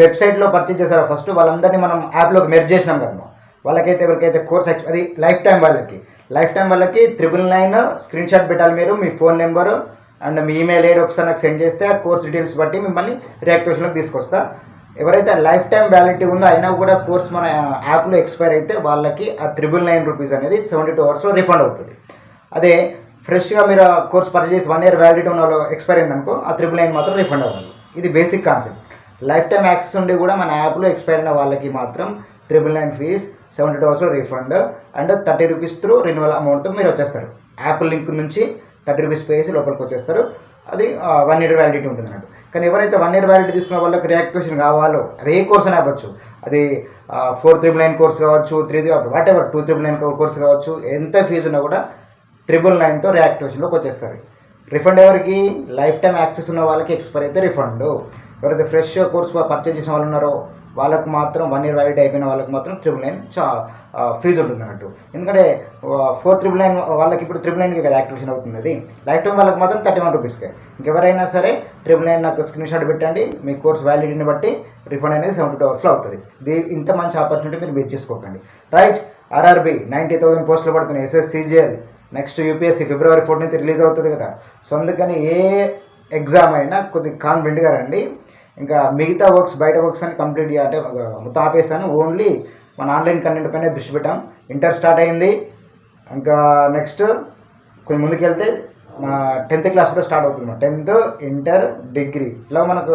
వెబ్సైట్లో పర్చేజ్ చేశారో ఫస్ట్ వాళ్ళందరినీ మనం యాప్లోకి మెర్జ్ చేసినాం కదా. వాళ్ళకైతే ఎవరికైతే కోర్స్ అది లైఫ్ టైం వాళ్ళకి 999 స్క్రీన్ షాట్ పెట్టాలి మీరు, మీ ఫోన్ నెంబరు అండ్ మీ ఈమెయిల్ ఐడి ఒకసారి నాకు సెండ్ చేస్తే ఆ కోర్స్ డీటెయిల్స్ బట్టి మిమ్మల్ని రియాక్టివేషన్లోకి తీసుకొస్తా. ఎవరైతే లైఫ్ టైం వ్యాలిడిటీ ఉందో అయినా కూడా కోర్స్ మన యాప్లో ఎక్స్పైర్ అయితే వాళ్ళకి ఆ 999 రూపీస్ అనేది 72 అవర్స్లో రిఫండ్ అవుతుంది. అదే ఫ్రెష్గా మీరు ఆ కోర్స్ పర్చేజ్ చేసి 1 ఇయర్ వ్యాలిడిటీ ఉన్న వాళ్ళు ఎక్స్పైర్ అయిందనుకో ఆ 999 మాత్రం రిఫండ్ అవ్వాలి. ఇది basic concept. Life time access ఉండి కూడా మన యాప్లో ఎక్స్పైర్ అయిన వాళ్ళకి మాత్రం 999 ఫీజ్ 72 అవర్స్లో refund and 30 rupees through renewal అమౌంట్తో మీరు వచ్చేస్తారు. యాప్ లింక్ నుంచి 30 రూపీస్ పే చేసి లోపలికి వచ్చేస్తారు. అది 1 ఇయర్ వ్యాలిడిటీ ఉంటుంది అన్నట్టు. కానీ ఎవరైతే 1 ఇయర్ వ్యాలిడిటీ తీసుకున్న వాళ్ళకి రియాక్టివేషన్ కావాలో అదే కోర్స్ అని అవ్వచ్చు, అది 4999 కోర్స్ కావచ్చు, 2999 కోర్స్ కావచ్చు, ఎంత ఫీజు ఉన్నా కూడా 999తో రియాక్టివేషన్లోకి వచ్చేస్తారు. రిఫండ్ ఎవరికి? లైఫ్ టైం యాక్సెస్ ఉన్న వాళ్ళకి ఎక్స్పైర్ అయితే రిఫండ్. ఎవరైతే ఫ్రెష్ కోర్స్ పర్చేజ్ చేసిన వాళ్ళు ఉన్నారో వాళ్ళకు మాత్రం 1 ఇయర్ వ్యాలిడిటీ అయిపోయిన వాళ్ళకి మాత్రం 999 ఫీజు ఉంటుంది అన్నట్టు. ఎందుకంటే 4999 వాళ్ళకి ఇప్పుడు 999కి కదా యాక్టివేషన్ అవుతుంది. అది లైఫ్ టైం వాళ్ళకి మాత్రం 31 రూపీస్కే. ఇంకెవరైనా సరే 999 నాకు స్క్రీన్ షాట్ పెట్టండి, మీ కోర్స్ వ్యాలిడిటీని బట్టి రిఫండ్ అనేది 72 అవర్స్లో అవుతుంది. ఇంత మంచి ఆపర్చునిటీ మీరు మిస్ చేసుకోకండి. రైట్, ఆర్ఆర్బి 90,000 పోస్టులు పడుతున్నాయి. ఎస్ఎస్సిజిఎల్ next UPSC February 14th release అవుతుంది కదా. సో అందుకని ఏ ఎగ్జామ్ అయినా కొద్దిగా కాన్ఫిడెంట్గా రండి. ఇంకా మిగతా వర్క్స్ బయట వర్క్స్ అని కంప్లీట్ అంటే మొత్తం ఆపేసాను. ఓన్లీ మన ఆన్లైన్ కంటెంట్ పైన దృష్టి పెట్టాం. ఇంటర్ స్టార్ట్ అయింది. ఇంకా నెక్స్ట్ కొంచెం ముందుకెళ్తే 10th క్లాస్ కూడా స్టార్ట్ అవుతుంది. 10th ఇంటర్ డిగ్రీ ఇలా మనకు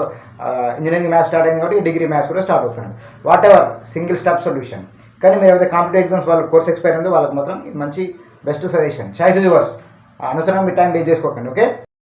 ఇంజనీరింగ్ మ్యాథ్స్ స్టార్ట్ అయింది కాబట్టి డిగ్రీ మ్యాథ్స్ కూడా స్టార్ట్ అవుతుంది. What ever single step solution. కానీ మీరు ఏదైతే కాంపిటేటివ్ ఎగ్జామ్స్ వాళ్ళకి కోర్స్ ఎక్స్పైర్ ఉందో వాళ్ళకి మాత్రం మంచి బెస్ట్ సజెషన్. Choice yours. అనవసరంగా మీ టైం వేస్ట్ చేసుకోకండి. ఓకే.